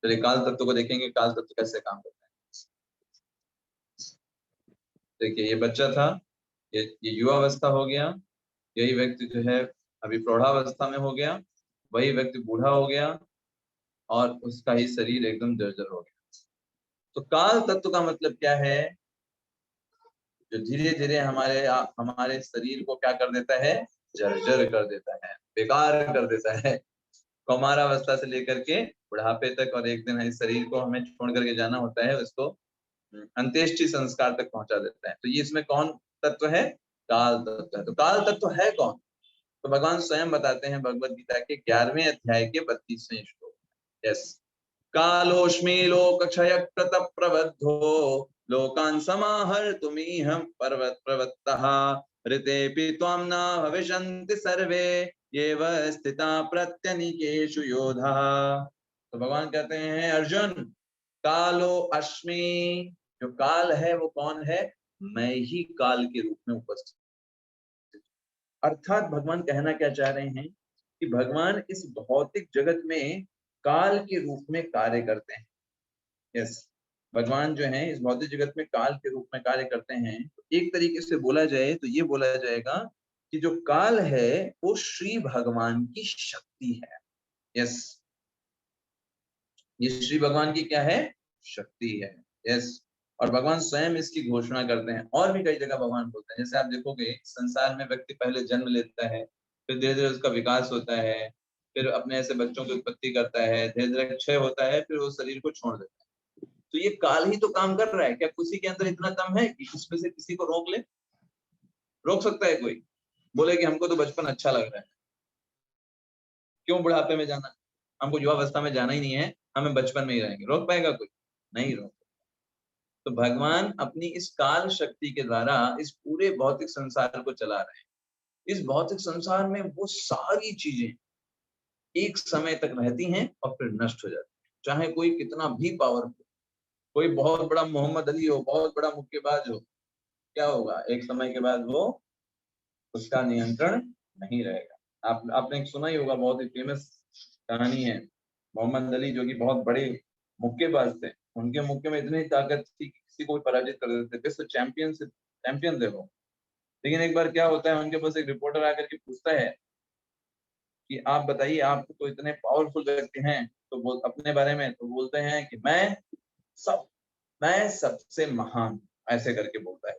चलिए काल तत्व को देखेंगे, काल तत्व कैसे काम करता है। देखिए, ये बच्चा था, ये युवावस्था हो गया, यही व्यक्ति जो है अभी प्रौढ़ावस्था में हो गया, वही व्यक्ति बूढ़ा हो गया, और उसका ही शरीर एकदम जर्जर हो गया। तो काल तत्व का मतलब क्या है? जो धीरे धीरे हमारे शरीर को क्या कर देता है? जर्जर कर देता है, बेकार कर देता है। कौमारावस्था से लेकर के बुढ़ापे तक, और एक दिन इस शरीर को हमें छोड़ करके जाना होता है, उसको अंत्येष्टि संस्कार तक पहुंचा देता है। तो ये इसमें कौन तत्व है? काल तत्व है। तो काल तत्व है कौन? तो भगवान स्वयं बताते हैं भगवत गीता के 11वें अध्याय के 32वें श्लोक। यस, कालोष्मी लोक क्षय कृत प्रबद्धो लोकान समाहर्तुमीहं प्रवत्तः ऋतेऽपि त्वां न भविष्यन्ति सर्वे येव स्थिता प्रत्यनीकेषु योधाः। तो भगवान कहते हैं, अर्जुन, कालो अश्मि, जो काल है वो कौन है? मैं ही काल के रूप में उपस्थित। अर्थात भगवान कहना क्या चाह रहे हैं कि भगवान इस भौतिक जगत में काल के रूप में कार्य करते हैं। यस, भगवान जो है इस भौतिक जगत में काल के रूप में कार्य करते हैं। तो एक तरीके से बोला जाए तो ये बोला जाएगा कि जो काल है वो श्री भगवान की शक्ति है। यस, ये श्री भगवान की क्या है? शक्ति है। यस, और भगवान स्वयं इसकी घोषणा करते हैं, और भी कई जगह भगवान बोलते हैं। जैसे आप देखोगे, संसार में व्यक्ति पहले जन्म लेता है, फिर धीरे धीरे उसका विकास होता है, फिर अपने ऐसे बच्चों की उत्पत्ति करता है, धीरे धीरे क्षय होता है, फिर वो शरीर को छोड़ देता है। तो ये काल ही तो काम कर रहा है। क्या किसी के अंदर इतना दम है कि उसमें से किसी को रोक ले? रोक सकता है कोई? बोले कि हमको तो बचपन अच्छा लग रहा है, क्यों बुढ़ापे में जाना, हमको युवावस्था में जाना ही नहीं है, हमें बचपन में ही रहेंगे। रोक पाएगा कोई? नहीं रोक। तो भगवान अपनी इस काल शक्ति के द्वारा इस पूरे भौतिक संसार को चला रहे हैं। इस भौतिक संसार में वो सारी चीजें एक समय तक रहती हैं और फिर नष्ट हो जाती हैं। चाहे कोई कितना भी पावरफुल, कोई बहुत बड़ा मोहम्मद अली हो, बहुत बड़ा मुक्केबाज हो, क्या होगा? एक समय के बाद वो, उसका नियंत्रण नहीं रहेगा। आपने एक सुना ही होगा, बहुत ही फेमस कहानी है। मोहम्मद अली जो कि बहुत बड़े मुक्केबाज थे, उनके मुक्के में इतनी ताकत थी कि किसी को भी पराजित कर देते थे, विश्व चैंपियन थे वो। लेकिन एक बार क्या होता है, उनके पास एक रिपोर्टर आकर के पूछता है कि आप बताइए, आप तो इतने पावरफुल व्यक्ति हैं, तो बोल अपने बारे में, तो बोलते हैं कि सब मैं सबसे महान, ऐसे करके बोलता है।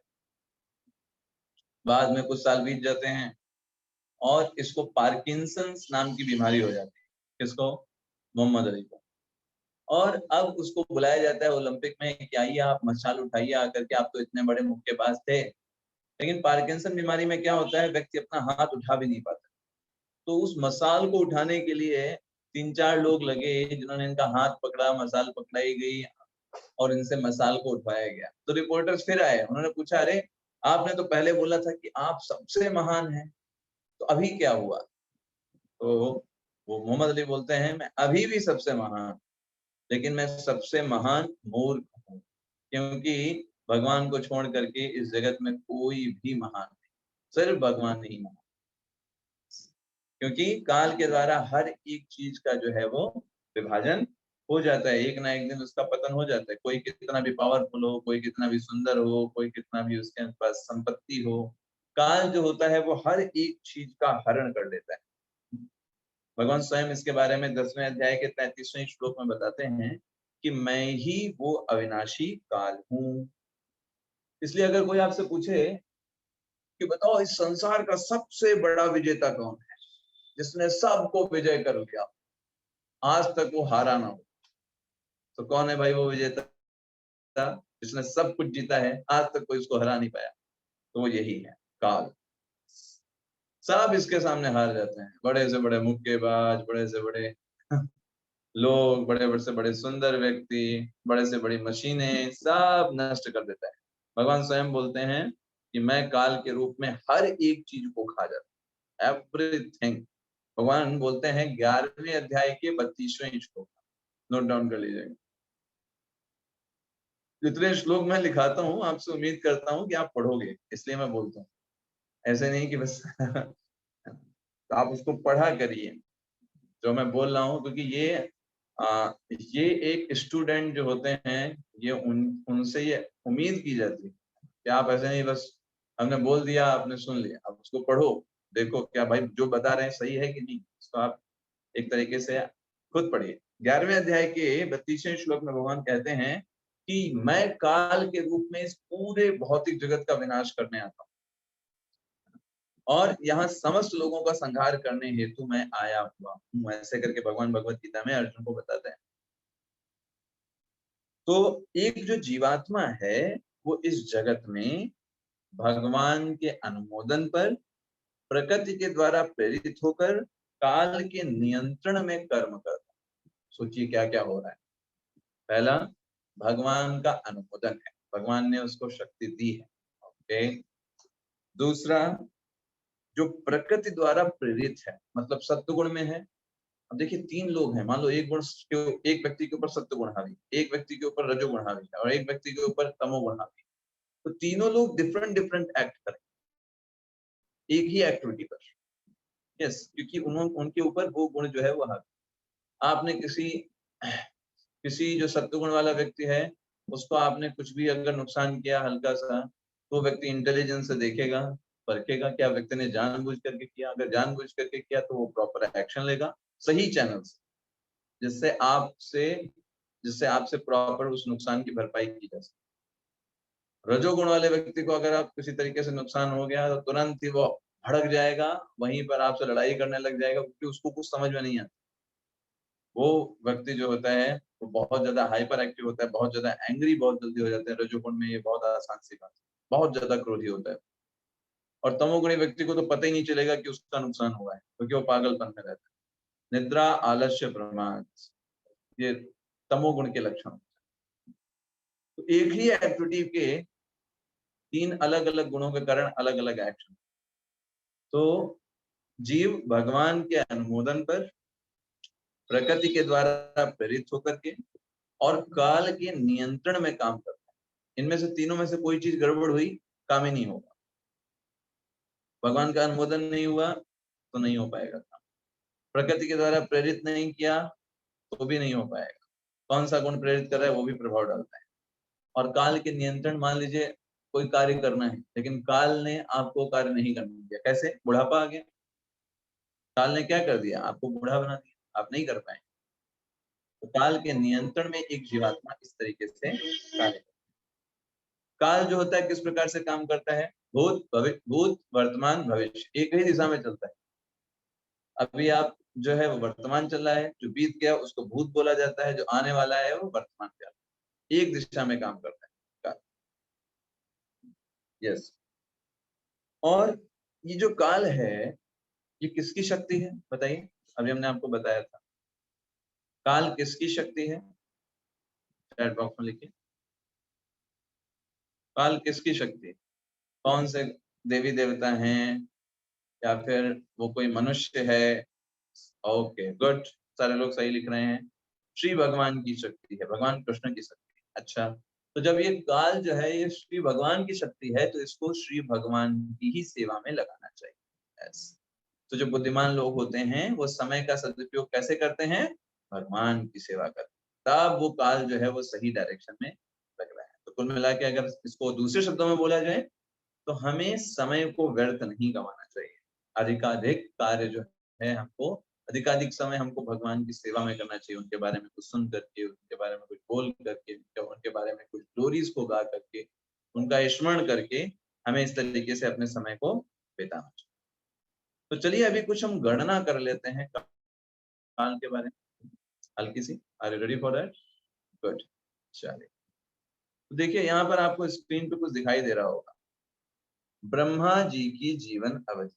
बाद में कुछ साल बीत जाते हैं और इसको पार्किंसंस नाम की बीमारी हो जाती है। किसको? मोहम्मद अली को। और अब उसको बुलाया जाता है ओलंपिक में कि आइए आप मशाल उठाइए आकर के, आप तो इतने बड़े मुक्केबाज थे। लेकिन पार्किंसन बीमारी में क्या होता है, व्यक्ति अपना हाथ उठा भी नहीं पाता। तो उस मसाल को उठाने के लिए 3-4 लोग लगे जिन्होंने इनका हाथ पकड़ा, मसाल पकड़ाई गई और इनसे मसाल को उठवाया गया। तो रिपोर्टर्स फिर आए, उन्होंने पूछा, अरे आपने तो पहले बोला था कि आप सबसे महान हैं, तो अभी क्या हुआ? तो वो मोहम्मद अली बोलते हैं, मैं अभी भी सबसे महान, लेकिन मैं सबसे महान मूर्ख हूँ, क्योंकि भगवान को छोड़ करके इस जगत में कोई भी महान नहीं, सिर्फ भगवान नहीं महान। क्योंकि काल के द्वारा हर एक चीज का जो है वो विभाजन हो जाता है, एक ना एक दिन उसका पतन हो जाता है। कोई कितना भी पावरफुल हो, कोई कितना भी सुंदर हो, कोई कितना भी उसके पास संपत्ति हो, काल जो होता है वो हर एक चीज का हरण कर लेता है। भगवान स्वयं इसके बारे में 10वें अध्याय के 33वें श्लोक में बताते हैं कि मैं ही वो अविनाशी काल हूँ। इसलिए अगर कोई आपसे पूछे कि बताओ इस संसार का सबसे बड़ा विजेता कौन है, जिसने सबको विजय कर लिया, आज तक वो हारा ना हो, तो कौन है भाई वो विजेता जिसने सब कुछ जीता है, आज तक कोई इसको हरा नहीं पाया? तो वो यही है, काल। सब इसके सामने हार जाते हैं, बड़े से बड़े मुक्केबाज, बड़े से बड़े लोग, बड़े से बड़े सुंदर व्यक्ति, बड़े से बड़ी मशीनें, सब नष्ट कर देता है। भगवान स्वयं बोलते हैं कि मैं काल के रूप में हर एक चीज को खा जाता हूँ, एवरीथिंग। भगवान बोलते हैं 11वें अध्याय के 32वें श्लोक, नोट डाउन कर लीजिएगा। जितने श्लोक मैं लिखाता हूँ आपसे उम्मीद करता हूँ कि आप पढ़ोगे, इसलिए मैं बोलता हूँ, ऐसे नहीं कि बस तो आप उसको पढ़ा करिए जो मैं बोल रहा हूँ, क्योंकि ये एक स्टूडेंट जो होते हैं, ये उनसे ये उम्मीद की जाती है कि आप ऐसे नहीं बस हमने बोल दिया आपने सुन लिया, आप उसको पढ़ो, देखो क्या भाई जो बता रहे हैं सही है कि नहीं, इसको आप एक तरीके से खुद पढ़िए। 11वें अध्याय के 32वें श्लोक में भगवान कहते हैं कि मैं काल के रूप में इस पूरे भौतिक जगत का विनाश करने आता हूँ, और यहाँ समस्त लोगों का संहार करने हेतु मैं आया हुआ हूँ, ऐसे करके भगवान भगवत गीता में अर्जुन को बताते हैं। तो एक जो जीवात्मा है वो इस जगत में भगवान के अनुमोदन पर प्रकृति के द्वारा प्रेरित होकर काल के नियंत्रण में कर्म करता है। सोचिए क्या क्या हो रहा है। पहला, भगवान का अनुमोदन है, भगवान ने उसको शक्ति दी है। ओके। दूसरा, जो प्रकृति द्वारा प्रेरित है, मतलब सत्वगुण में है। अब देखिए 3 लोग हैं, मान लो एक गुण एक व्यक्ति के ऊपर सत्वगुण हावी, एक व्यक्ति के ऊपर रजोगुण हावी है और एक व्यक्ति के ऊपर तमोगुण हावी। तो तीनों लोग डिफरेंट डिफरेंट एक्ट करें एक ही एक्टिविटी पर। यस, क्योंकि उन्होंने उनके ऊपर वो गुण जो है वो हावी। आपने किसी किसी जो सत्वगुण वाला व्यक्ति है उसको आपने कुछ भी अगर नुकसान किया हल्का सा, तो व्यक्ति इंटेलिजेंस से देखेगा, परखेगा क्या व्यक्ति ने जानबूझ करके किया। अगर जानबूझ करके किया तो वो प्रॉपर एक्शन लेगा सही चैनल से, जिससे जिससे आपसे प्रॉपर उस नुकसान की भरपाई की जा सके। रजोगुण वाले व्यक्ति को अगर आप किसी तरीके से नुकसान हो गया तो तुरंत ही वो भड़क जाएगा, वहीं पर आपसे लड़ाई करने लग जाएगा, क्योंकि उसको कुछ समझ में नहीं आता। वो व्यक्ति जो होता है वो बहुत ज्यादा हाइपर एक्टिव होता है, बहुत ज्यादा एंग्री बहुत जल्दी हो जाता है। रजोगुण में ये बहुत आसान सी बात है, बहुत ज्यादा क्रोधी होता है। और तमोगुणी व्यक्ति को तो पता ही नहीं चलेगा कि उसका नुकसान हुआ है, क्योंकि वो पागलपन में रहता है। निद्रा, आलस्य, प्रमाद, ये तमोगुण के लक्षण। तो एक ही एक्टिविटी के 3 अलग अलग गुणों के कारण अलग अलग एक्शन। तो जीव भगवान के अनुमोदन पर प्रकृति के द्वारा प्रेरित होकर के और काल के नियंत्रण में काम करता है। इनमें से तीनों में से कोई चीज गड़बड़ हुई, काम ही नहीं होगा। भगवान का अनुमोदन नहीं हुआ तो नहीं हो पाएगा काम। प्रकृति के द्वारा प्रेरित नहीं किया तो भी नहीं हो पाएगा। कौन सा गुण प्रेरित कर रहा है वो भी प्रभाव डालता है। और काल के नियंत्रण, मान लीजिए कोई कार्य करना है लेकिन काल ने आपको कार्य नहीं करने दिया, कैसे? बुढ़ापा आ गया, काल ने क्या कर दिया? आपको बूढ़ा बना दिया, आप नहीं कर पाए। तो काल के नियंत्रण में एक जीवात्मा इस तरीके से कार्य करता है। काल जो होता है किस प्रकार से काम करता है? भूत, वर्तमान, भविष्य, एक ही दिशा में चलता है। अभी आप जो है वो वर्तमान चल रहा है, जो बीत गया उसको भूत बोला जाता है, जो आने वाला है वो वर्तमान चल रहा है। एक दिशा में काम करता है काल। यस। और ये जो काल है ये किसकी शक्ति है बताइए? अभी हमने आपको बताया था काल किसकी शक्ति है, चैट बॉक्स में लिखिए। काल किसकी शक्ति है? कौन से देवी देवता हैं या फिर वो कोई मनुष्य है? ओके गुड, सारे लोग सही लिख रहे हैं। श्री भगवान की शक्ति है, भगवान कृष्ण की शक्ति है। अच्छा, तो जब ये काल जो है ये श्री भगवान की शक्ति है तो इसको श्री भगवान की ही सेवा में लगाना चाहिए। yes. तो जो बुद्धिमान लोग होते हैं वो समय का सदुपयोग कैसे करते हैं? भगवान की सेवा करते हैं, तब वो काल जो है वो सही डायरेक्शन में लग रहा है। तो कुल मिला के अगर इसको दूसरे शब्दों में बोला जाए तो हमें समय को व्यर्थ नहीं गंवाना चाहिए। अधिकाधिक कार्य जो है हमको अधिकाधिक समय हमको भगवान की सेवा में करना चाहिए, उनके बारे में कुछ सुन करके, उनके बारे में कुछ बोल करके, उनके बारे में कुछ ग्लोरीज को गा करके, उनका स्मरण करके हमें इस तरीके से अपने समय को बिताना चाहिए। तो चलिए अभी कुछ हम गणना कर लेते हैं काल के बारे में हल्की सी। Are you ready for that? Good. चलिए तो देखिए यहाँ पर आपको स्क्रीन पे कुछ दिखाई दे रहा होगा, ब्रह्मा जी की जीवन अवधि।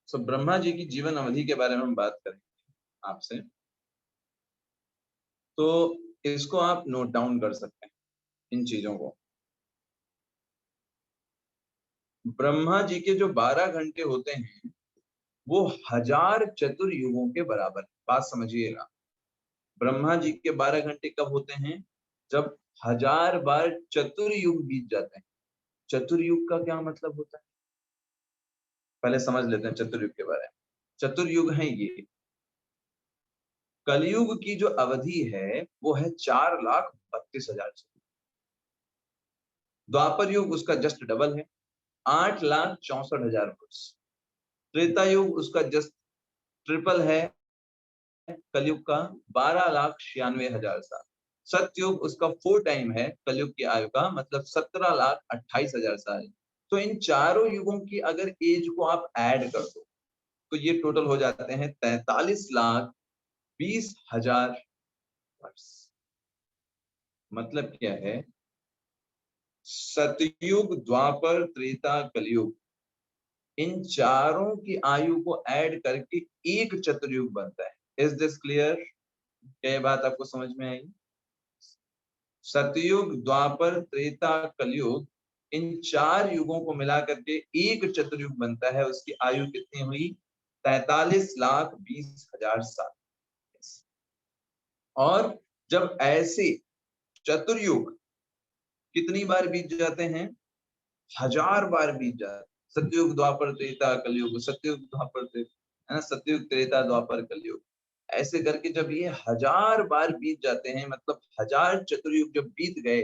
सो ब्रह्मा जी की जीवन अवधि के बारे में हम बात करेंगे आपसे, तो इसको आप नोट डाउन कर सकते हैं इन चीजों को। ब्रह्मा जी के जो 12 घंटे होते हैं वो 1000 चतुर्युगों के बराबर। बात समझिएगा, ब्रह्मा जी के 12 घंटे कब होते हैं? जब 1000 बार चतुर्युग बीत जाते हैं। चतुर्युग का क्या मतलब होता है पहले समझ लेते हैं चतुर्युग के बारे में। चतुर्युग है ये, कलयुग की जो अवधि है वो है 4,32,000। द्वापर युग उसका जस्ट डबल है, 8,64,000 वर्ष। त्रेता युग उसका जस्ट ट्रिपल है, कलयुग का 12,96,000 साल। सतयुग उसका 4 टाइम है कलयुग की आयु का, मतलब 17,28,000 साल। तो इन चारों युगों की अगर एज को आप ऐड कर दो तो ये टोटल हो जाते हैं 43,20,000 वर्ष। मतलब क्या है, सतयुग द्वापर त्रेता कलयुग इन चारों की आयु को ऐड करके एक चतुर्युग बनता है। Is this clear? क्या ये बात आपको समझ में आई? सतयुग द्वापर त्रेता कलयुग इन 4 युगों को मिला करके एक चतुर्युग बनता है। उसकी आयु कितनी हुई? 43,20,000 साल। और जब ऐसे चतुर्युग कितनी बार बीत जाते हैं? 1000 बार बीत जाते। सतयुग द्वापर त्रेता कलयुग, सतयुग द्वापर त्रेता, है ना, सतयुग त्रेता द्वापर कलयुग, ऐसे करके जब ये 1000 बार बीत जाते हैं, मतलब 1000 चतुर्युग जब बीत गए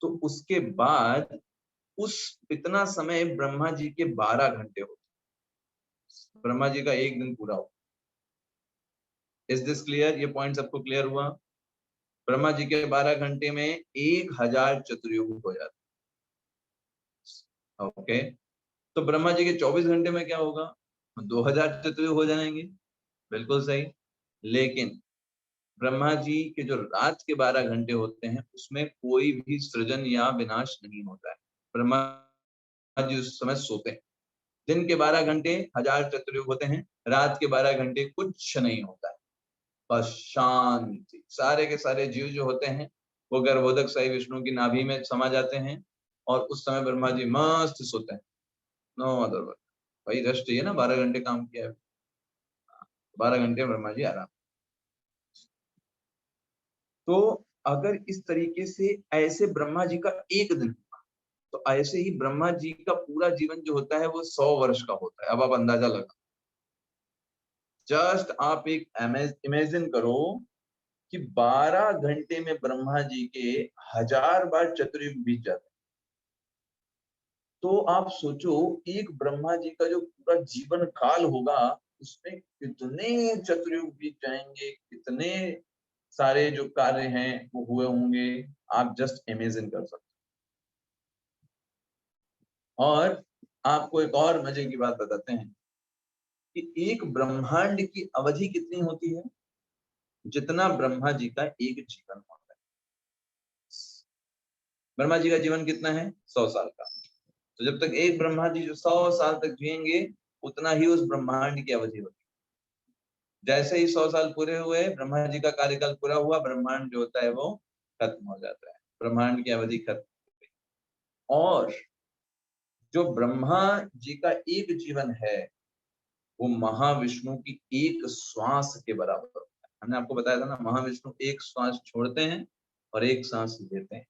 तो उसके बाद उस इतना समय ब्रह्मा जी के 12 घंटे होते, ब्रह्मा जी का एक दिन पूरा हो। Is this clear? ये पॉइंट सबको क्लियर हुआ? ब्रह्मा जी के 12 घंटे में 1000 चतुर्युग हो जाते। ओके, तो ब्रह्मा जी के 24 घंटे में क्या होगा? 2000 चतुर्युग हो जाएंगे। बिल्कुल सही। लेकिन ब्रह्मा जी के जो रात के 12 घंटे होते हैं उसमें कोई भी सृजन या विनाश नहीं होता है। ब्रह्मा जी उस समय सोते हैं। दिन के 12 घंटे 1000 चतुर्युग होते हैं, रात के 12 घंटे कुछ नहीं होता है, बस शांति। सारे के सारे जीव जो होते हैं वो गर्भोदक सही विष्णु की नाभि में समा जाते हैं और उस समय ब्रह्मा जी मस्त सोते हैं। नो अदर वर्ड, भाई रेस्ट चाहिए ना, 12 घंटे काम किया है, 12 घंटे ब्रह्मा जी आराम। तो अगर इस तरीके से ऐसे ब्रह्मा जी का एक दिन, तो ऐसे ही ब्रह्मा जी का पूरा जीवन जो होता है वो 100 वर्ष का होता है। अब आप अंदाजा लगा, जस्ट आप एक इमेजिन करो कि 12 घंटे में ब्रह्मा जी के 1000 बार चतुर्युग बीत जाते हैं। तो आप सोचो एक ब्रह्मा जी का जो पूरा जीवन काल होगा उसमें कितने चतुर्युग बीत जाएंगे, कितने सारे जो कार्य हैं वो हुए होंगे, आप जस्ट इमेजिन कर सकते हो। और आपको एक और मजे की बात बताते हैं, कि एक ब्रह्मांड की अवधि कितनी होती है, जितना ब्रह्मा जी का एक जीवन होता है। ब्रह्मा जी का जीवन कितना है, 100 साल का। तो जब तक एक ब्रह्मा जी जो 100 साल तक जिएंगे, उतना ही उस ब्रह्मांड की अवधि होती है। जैसे ही 100 साल पूरे हुए, ब्रह्मा जी का कार्यकाल पूरा हुआ, ब्रह्मांड जो होता है वो खत्म हो जाता है, ब्रह्मांड की अवधि खत्म हो गई। और जो ब्रह्मा जी का एक जीवन है, वो महाविष्णु की एक श्वास के बराबर होता है। हमने आपको बताया था ना, महाविष्णु एक श्वास छोड़ते हैं और एक सांस लेते हैं।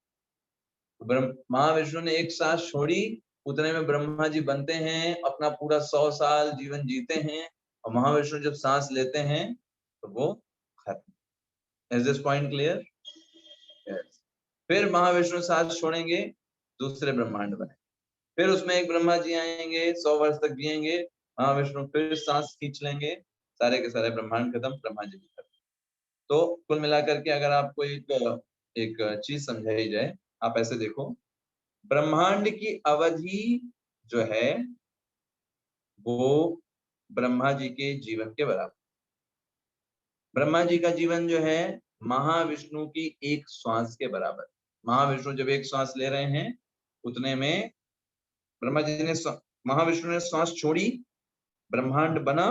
महाविष्णु ने एक सांस छोड़ी, उतने में ब्रह्मा जी बनते हैं, अपना पूरा 100 साल जीवन जीते हैं, और महाविष्णु जब सांस लेते हैं तो वो खत्म। Is this point clear? Yes. फिर महाविष्णु सांस छोड़ेंगे, दूसरे ब्रह्मांड बने, फिर उसमें एक ब्रह्मा जी आएंगे, 100 वर्ष तक जिएंगे, महाविष्णु फिर सांस खींच लेंगे, सारे के सारे ब्रह्मांड खत्म, ब्रह्मा जी भी खत्म। तो कुल मिलाकर के अगर आपको एक चीज समझाई जाए, आप ऐसे देखो, ब्रह्मांड की अवधि जो है वो ब्रह्मा जी के जीवन के बराबर। ब्रह्मा जी का जीवन जो है महाविष्णु की एक श्वास के बराबर। महाविष्णु जब एक श्वास ले रहे हैं, उतने में ब्रह्मा जी ने महाविष्णु ने श्वास छोड़ी, ब्रह्मांड बना,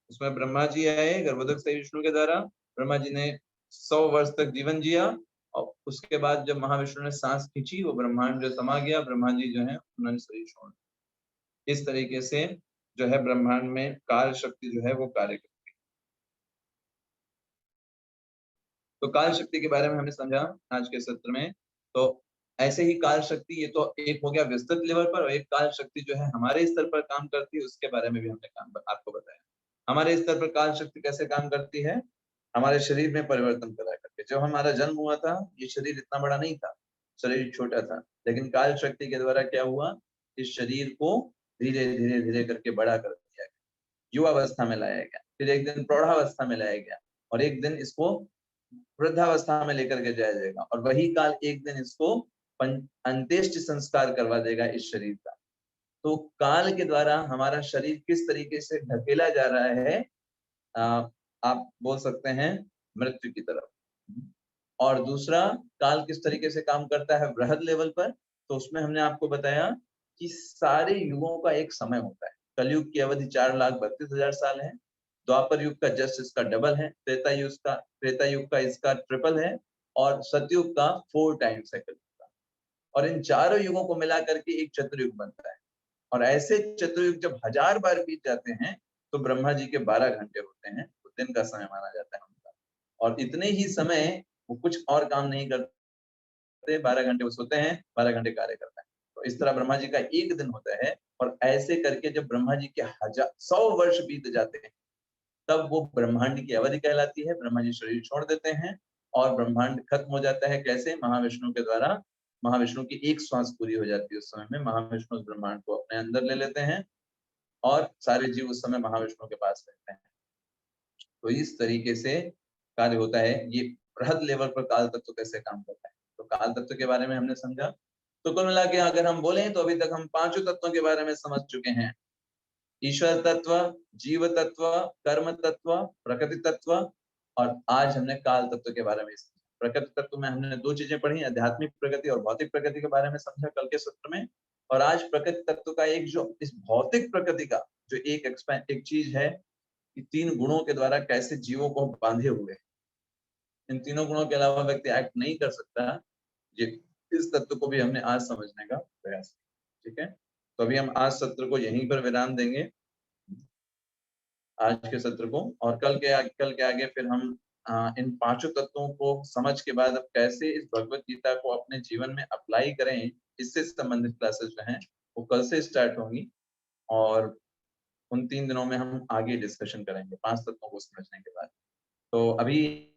उसमें ब्रह्मा जी आए गर्भोदक से विष्णु के द्वारा, ब्रह्मा जी ने 100 वर्ष तक जीवन जिया, और उसके बाद जब महाविष्णु ने सांस खींची, वो ब्रह्मांड जो समा गया, ब्रह्मा जी जो है उन्होंने शरीर छोड़ दिया। इस तरीके से जो है ब्रह्मांड में काल शक्ति जो है वो कार्य करती है। तो काल शक्ति के बारे में हमने समझा आज के सत्र में। तो ऐसे ही काल शक्ति, ये तो एक हो गया विस्तृत लेवल पर, और एक काल शक्ति जो है हमारे स्तर पर काम करती है, उसके बारे में भी हमने आपको बताया। हमारे स्तर पर काल शक्ति कैसे काम करती है, हमारे शरीर में परिवर्तन करा करके। जब हमारा जन्म हुआ था, ये शरीर इतना बड़ा नहीं था, शरीर छोटा था, लेकिन काल शक्ति के द्वारा क्या हुआ, इस शरीर को धीरे धीरे धीरे करके बड़ा कर दिया गया, युवावस्था में लाया गया, फिर एक दिन प्रौढ़ावस्था में लाया गया, और एक दिन इसको वृद्धावस्था में लेकर के जाया जाएगा, और वही काल एक दिन इसको अंत्येष्टि संस्कार करवा देगा इस शरीर का। तो काल के द्वारा हमारा शरीर किस तरीके से ढकेला जा रहा है, आप बोल सकते हैं मृत्यु की तरफ। और दूसरा, काल किस तरीके से काम करता है वृहद लेवल पर, तो उसमें हमने आपको बताया कि सारे युगों का एक समय होता है। कलयुग की अवधि 4,32,000 साल है, द्वापर युग का जस्ट इसका डबल है, त्रेता युग का इसका ट्रिपल है, और सतयुग का 4 टाइम्स है कलयुग का। और इन चारों युगों को मिला करके एक चतुर्युग बनता है। और ऐसे चतुर्युग जब 1000 बार बीत जाते हैं, तो ब्रह्मा जी के 12 घंटे होते हैं, तो दिन का समय माना जाता है उनका। और इतने ही समय वो कुछ और काम नहीं करते, 12 घंटे वो सोते हैं, 12 घंटे कार्य करते हैं। तो इस तरह ब्रह्मा जी का एक दिन होता है, और ऐसे करके जब ब्रह्मा जी के 100 वर्ष बीत जाते हैं, तब वो ब्रह्मांड की अवधि कहलाती है। ब्रह्मा जी शरीर छोड़ देते हैं और ब्रह्मांड खत्म हो जाता है। कैसे? महाविष्णु के द्वारा। महाविष्णु की एक श्वास पूरी हो जाती है उस समय में, महाविष्णु उस ब्रह्मांड को अपने अंदर ले लेते हैं, और सारे जीव उस समय महाविष्णु के पास रहते हैं। तो इस तरीके से कार्य होता है। ये बृहद लेवल पर काल तत्व कैसे काम करता है, तो काल तत्व के बारे में हमने समझा। तो कुल मिला के अगर हम बोलें, तो अभी तक हम 5 तत्वों के बारे में समझ चुके हैं। ईश्वर तत्व, जीव तत्व, कर्म तत्व, प्रकृति तत्व, और आज हमने काल तत्व के बारे में समझा। प्रकृति तत्व में हमने 2 चीजें पढ़ी, आध्यात्मिक प्रकृति और भौतिक प्रकृति के बारे में समझा कल के सत्र में। और आज प्रकृति तत्व का एक जो इस भौतिक प्रकृति का जो एक चीज है कि 3 गुणों के द्वारा कैसे जीवों को बांधे हुए हैं। इन तीनों गुणों के अलावा व्यक्ति एक्ट नहीं कर सकता। ये इस तत्व को भी हमने आज समझने का प्रयास किया। ठीक है, तो अभी हम आज सत्र को यहीं पर विराम देंगे, आज के सत्र को। और कल के आगे फिर हम इन 5 तत्वों को समझ के बाद अब कैसे इस भगवत गीता को अपने जीवन में अप्लाई करें, इससे संबंधित क्लासेस जो हैं वो कल से स्टार्ट होंगी। और उन 3 दिनों में हम आगे डिस्कशन करेंगे 5 तत्वों को समझने के बाद। तो अभी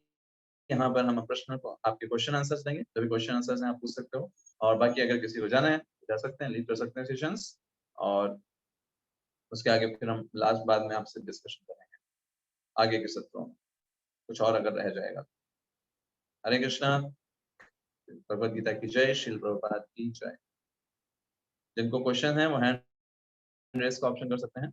यहाँ पर हम प्रश्न को आपके क्वेश्चन आंसर्स देंगे, जो भी क्वेश्चन आंसर्स हैं आप पूछ सकते हो, और बाकी अगर किसी को जाना है जा सकते हैं, लीड कर सकते हैं सेशंस, और उसके आगे फिर हम लास्ट बाद में आपसे डिस्कशन करेंगे आगे के सत्रों में, कुछ और अगर रह जाएगा। हरे कृष्णा, भगवद गीता की जय, श्रील प्रभुपाद की जय। जिनको क्वेश्चन है वो हैंड रेस का ऑप्शन कर सकते हैं।